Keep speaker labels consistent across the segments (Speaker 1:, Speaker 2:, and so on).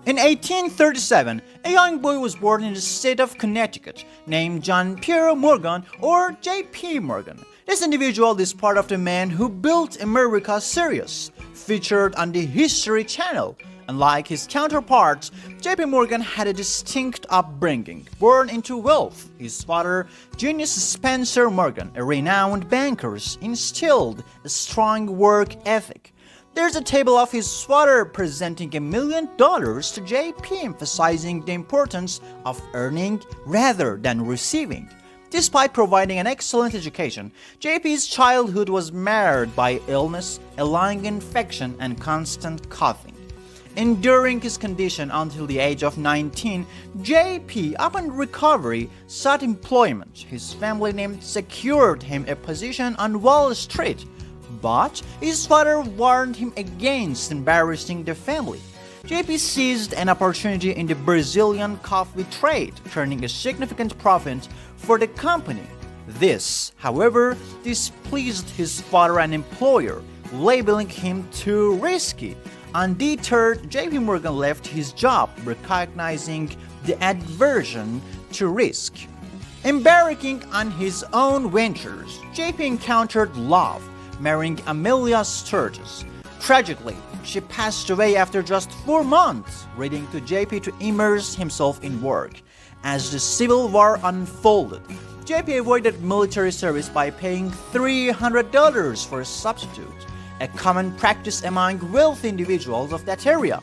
Speaker 1: In 1837, a young boy was born in the state of Connecticut named John Pierre Morgan or J.P. Morgan. This individual is part of the man who built America series, featured on the History Channel. Unlike his counterparts, J.P. Morgan had a distinct upbringing. Born into wealth, his father, Genius Spencer Morgan, a renowned banker, instilled a strong work ethic. There's a table of his father presenting $1 million to JP, emphasizing the importance of earning rather than receiving. Despite providing an excellent education, JP's childhood was marred by illness, a lung infection, and constant coughing. Enduring his condition until the age of 19, JP, upon recovery, sought employment. His family name secured him a position on Wall Street, but his father warned him against embarrassing the family. JP seized an opportunity in the Brazilian coffee trade, turning a significant profit for the company. This, however, displeased his father and employer, labeling him too risky. Undeterred, J.P. Morgan left his job, recognizing the aversion to risk. Embarking on his own ventures, J.P. encountered love, marrying Amelia Sturgis. Tragically, she passed away after just 4 months, leading to J.P. to immerse himself in work. As the Civil War unfolded, J.P. avoided military service by paying $300 for a substitute, a common practice among wealthy individuals of that area.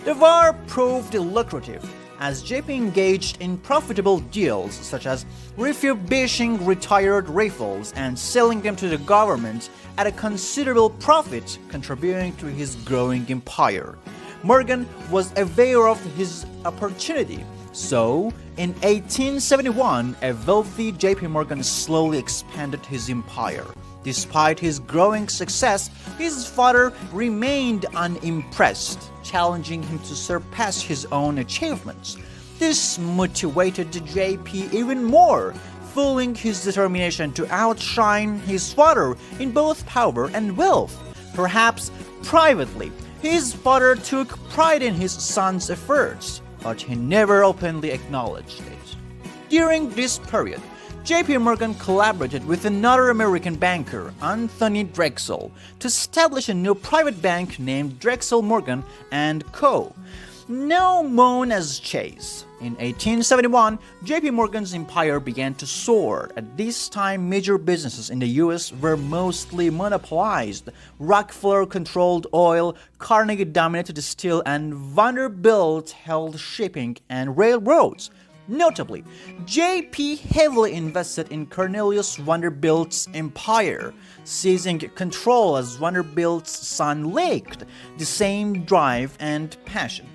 Speaker 1: The war proved lucrative, as JP engaged in profitable deals such as refurbishing retired rifles and selling them to the government at a considerable profit, contributing to his growing empire. Morgan was aware of his opportunity, so in 1871, a wealthy JP Morgan slowly expanded his empire. Despite his growing success, his father remained unimpressed, challenging him to surpass his own achievements. This motivated JP even more, fueling his determination to outshine his father in both power and wealth. Perhaps privately, his father took pride in his son's efforts, but he never openly acknowledged it. During this period, J.P. Morgan collaborated with another American banker, Anthony Drexel, to establish a new private bank named Drexel Morgan & Co., now known as Chase. In 1871, J.P. Morgan's empire began to soar. At this time, major businesses in the U.S. were mostly monopolized. Rockefeller controlled oil, Carnegie dominated steel, and Vanderbilt held shipping and railroads. Notably, J.P. heavily invested in Cornelius Vanderbilt's empire, seizing control as Vanderbilt's son lacked the same drive and passion.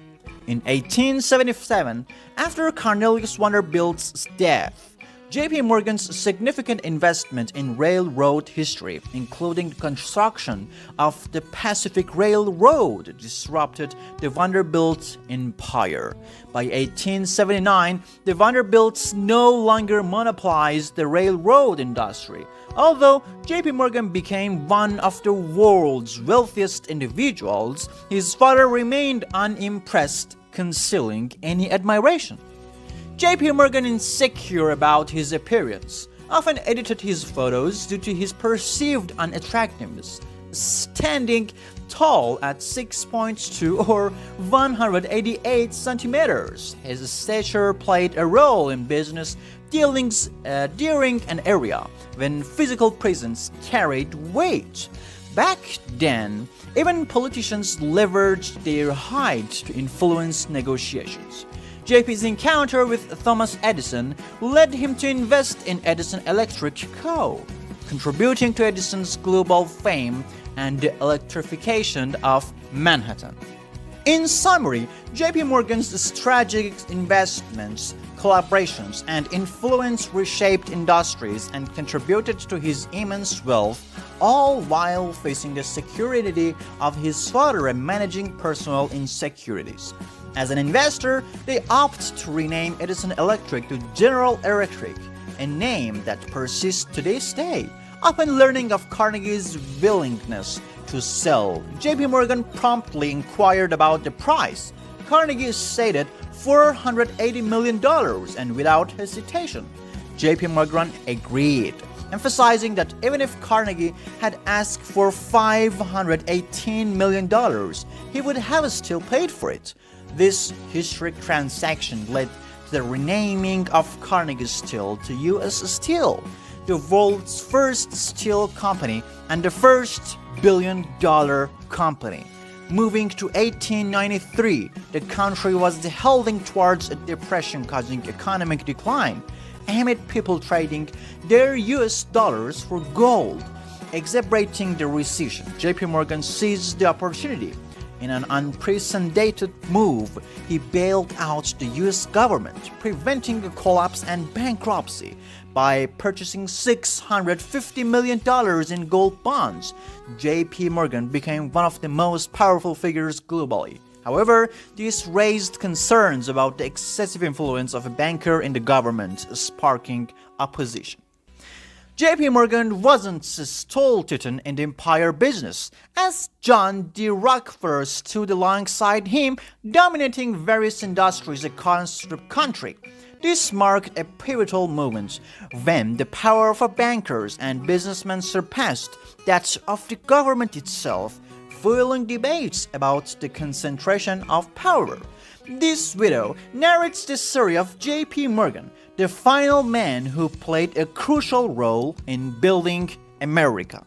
Speaker 1: In 1877, after Cornelius Vanderbilt's death, J.P. Morgan's significant investment in railroad history, including the construction of the Pacific Railroad, disrupted the Vanderbilt empire. By 1879, the Vanderbilts no longer monopolized the railroad industry. Although J.P. Morgan became one of the world's wealthiest individuals, his father remained unimpressed, concealing any admiration. J.P. Morgan, insecure about his appearance, often edited his photos due to his perceived unattractiveness. Standing tall at 6.2 or 188 centimeters, his stature played a role in business dealings during an era when physical presence carried weight. Back then, even politicians leveraged their height to influence negotiations. JP's encounter with Thomas Edison led him to invest in Edison Electric Co., contributing to Edison's global fame and the electrification of Manhattan. In summary, J.P. Morgan's strategic investments, collaborations, and influence reshaped industries and contributed to his immense wealth, all while facing the security of his father and managing personal insecurities. As an investor, they opted to rename Edison Electric to General Electric, a name that persists to this day. Upon learning of Carnegie's willingness to sell, J.P. Morgan promptly inquired about the price. Carnegie stated $480 million, and without hesitation, JP Morgan agreed, emphasizing that even if Carnegie had asked for $518 million, he would have still paid for it. This historic transaction led to the renaming of Carnegie Steel to U.S. Steel, the world's first steel company and the first billion-dollar company. Moving to 1893, the country was heading towards a depression-causing economic decline, amid people trading their US dollars for gold. Exacerbating the recession, JP Morgan seized the opportunity. In an unprecedented move, he bailed out the US government, preventing a collapse and bankruptcy by purchasing $650 million in gold bonds. JP Morgan became one of the most powerful figures globally. However, this raised concerns about the excessive influence of a banker in the government, sparking opposition. JP Morgan wasn't a sole titan in the empire business, as John D. Rockefeller stood alongside him, dominating various industries across the country. This marked a pivotal moment when the power of bankers and businessmen surpassed that of the government itself, fueling debates about the concentration of power. This video narrates the story of JP Morgan, the final man who played a crucial role in building America.